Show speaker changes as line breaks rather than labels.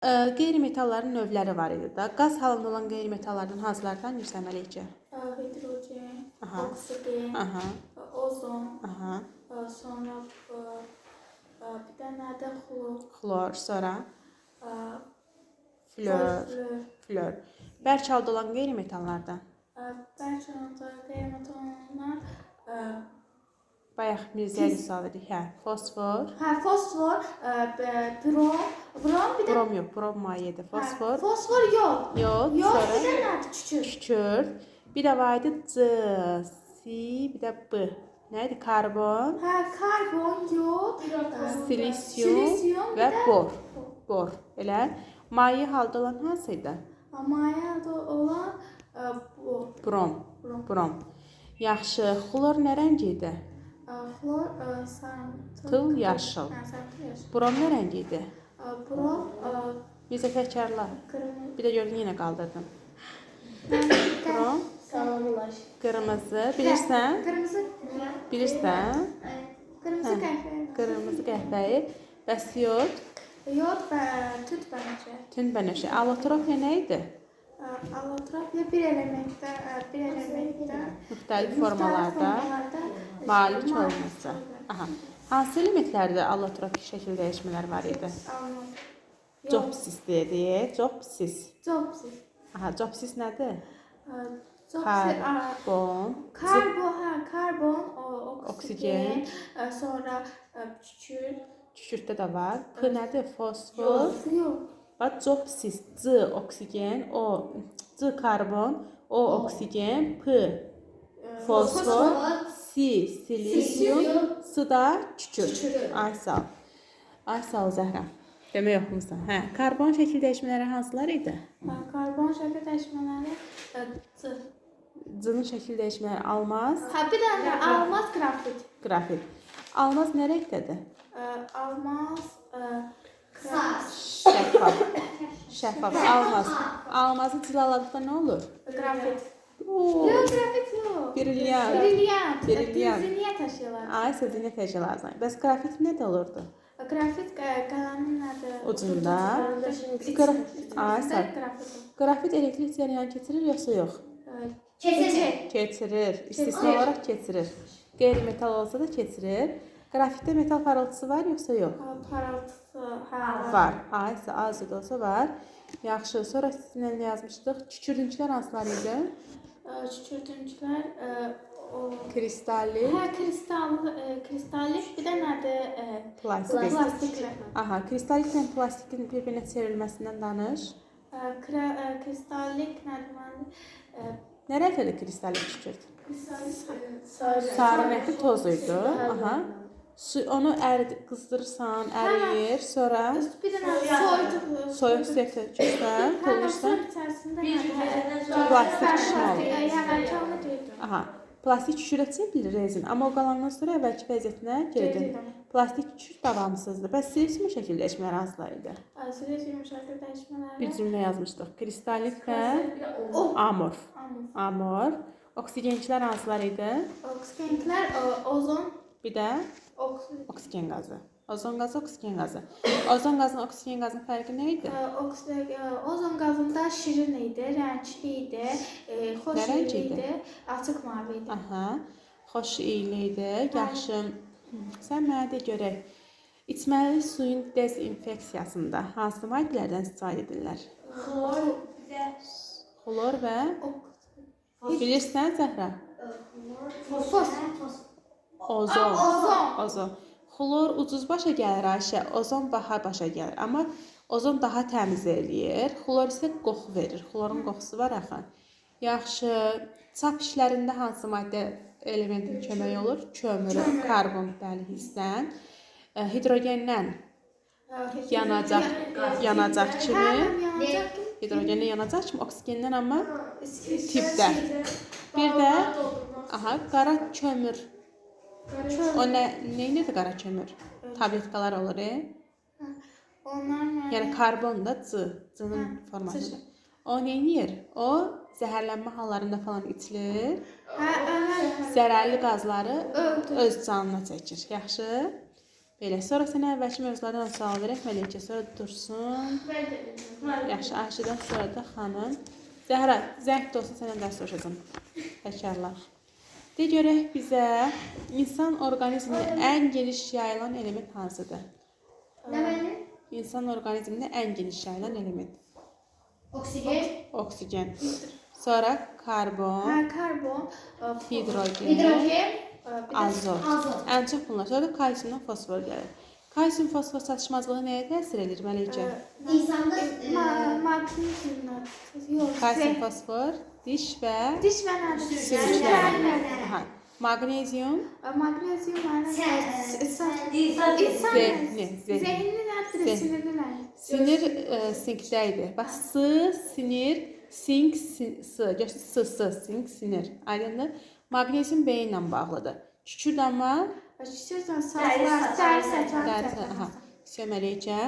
Qeyri-metalların növləri var idi da. Qaz halında olan qeyri-metallardan hansılardan bilirsən Məlikə?
Hidrogen,
Aha.
oksigen,
Aha.
ozon,
Aha.
sonra bir dənə də
Xlor, sonra
flor,
flor. Bərk halda olan qeyri-metallardan.
bərk halda qeyri-metallar
Bayaq Mirzəli sual edik. Hə, fosfor.
Fosfor, brom, bir də
Brom yox, brom mayedir. Fosfor.
Fosfor yox.
Yox,
Yox,
sonra
bir dənə kükürt.
kükürt. Bir də var idi C, C, bir də B. Nə idi? Karbon.
Karbon, yod,
Silisyum və bor. Bor. Elə maye halda olan hansı idi?
Maye halda olan
Brom. Brom. Yaxşı. Xlor nə rəng idi?
Xlor sarımtıl.
Tıl yaşıl. Brom nə rəng idi?
Brom
Bizə təkrarla.
qırmızı.
Bir də gördün yenə qaldırdım. Brom qırmızı. Bilirsən?
Qırmızı.
Bilirsən?
Qırmızı qəhvə.
Qırmızı qəhvəyi. Bəs yod?
Yod və tünd bənövşə.
Tünd bənövşə. Allotropiya nə idi?
Allotropiya bir elementdə
Müxtəlif formalarda malik olması. Aha. Hansı elementlərdə allotropiya şəkil dəyişmələr var idi? Copsis dedik. Copsis.
Copsis.
Aha, copsis nədir?
Karbon, oksigen, sonra kükürt.
Kükürtdə də var. P nədir? Fosfor. Bax, copsis, C oksigen, O C karbon, O oksigen, P fosfor, C silisyum, S da kükürt. Ay sağ ol. Ay sağ ol Zəhra. Demək oxumusan. Hə, karbon şəkil dəyişmələri hansılar idi?
Karbon şəkil dəyişmələri C.
C-nin şəkil dəyişmələri almaz.
Bir dənə almaz, qrafit.
Qrafit. Almaz nə rəngdədir?
Almaz,
Şəffaf. Şəffaf. Almaz. Almazı cilaladıqda nə olur?
Qrafit.
Yox,
qrafit yox.
Brilyant.
Brilyant. Zinət taşıyırlar.
Ay, zinət taşıyırlar. Bəs qrafit nə də olurdu?
Qrafit qələmin nədir?
Ucunda. Ay, sağ. Qrafit elektrik cərəyanı keçirir yoxsa yox? Keçirir. İstisna olaraq keçirir. Qeyri-metal olsa da keçirir. Qrafitdə metal parıltısı var yoxsa yox?
Parıltısı,
var. Ay, az da olsa var. Yaxşı. Sonra sizinlə nə yazmışdıq? Kükürdüncülər hansılar idi?
Kükürdüncülər
kristallik.
Kristallik bir də nədir?
Plastik. Aha, kristalliklə plastikin bir-birinə çevrilməsindən danış.
Kristallik nədir?
Nə rəngdədir kristallik kükürt? Sarı rəngli tozuydu. Aha. Onu qızdırırsan, əriyir, sonra soyuq suya tökürsən, tulursan, plastik kişimi olur. Aha, plastik kükürt çevrilir rezin, amma o qalandan sonra əvvəlki vəziyyətinə girdin. Plastik kükürt davamsızdır. Bəs silisyum şəkil dəyişmələri hansılar idi?
Silisyum şəkil dəyişmələri
bir cümlə yazmışdıq. Kristallik və amorf. Amorf. Oksigençilər hansılar idi?
Oksigençilər ozon,
bir də oksigen qazı. Ozon qazı, oksigen qazı. Ozon qazının, oksigen qazının fərqi nə idi?
Ozon qazında şirin idi, rəngli idi, xoş idi, açıq mavi idi.
Aha, xoş idi, yaxşı. Sən mənə de görək. İçməli suyun dezinfeksiyasında hansı maddələrdən istifadə edirlər? Xlor və bilirsən Zəhra? Ozon. Xlor ucuz başa gəlir Ayşə, ozon baha başa gəlir. Amma ozon daha təmiz eləyir. Xlor isə qoxu verir. Xlorun qoxusu var axı. Yaxşı. Çap işlərində hansı maddə elementin köməyi olur? Kömür, karbon bəli hissdən. Hidrogendən yanacaq kimi. Hidrogendən yanacaq kimi, oksigendən amma tipdə. Bir də qara kömür. O neyindir qara kömür? Tabletkalar olur. Yəni karbon da C-nin formasıdır. O neyinir? O zəhərlənmə hallarında falan içilir. Zərərli qazları öz canına çəkir. Yaxşı. Belə. Sonra sənə əvvəlki mövzulardan sual verək, Məlikə, sonra dursun. Yaxşı, Ayşədən sonra da xanım. Zəhra, zəng də olsa səndən dərs soruşacağım. Təkrarlar. De görək bizə, insan orqanizmində ən geniş yayılan element hansıdır?
Nə mənim?
İnsan orqanizmində ən geniş yayılan element.
Oksigen.
Oksigen. Sonra karbon,
Karbon,
Hidrogen.
azot. Ən çox bunlar. Sonra da kalsiumdan fosfor gəlir. Kalsium fosfor çatışmazlığı nəyə təsir edir, Məlikə?
İnsanda
magnezyumlar.
Kalsium fosfor, diş və
Diş və nədir?
sümüklər. Aha. Magnezyum,
Magnezyum
zehni.
Zehni nədir? Sinirli nədir?
Sinir sinkdə idi. Bax, sinir, sink, sink, sinir. Aydındır? Magnezyum beyinlə bağlıdır. Kükürdəmə,
Şişirsən, sazlar, dərs,
Məlikə.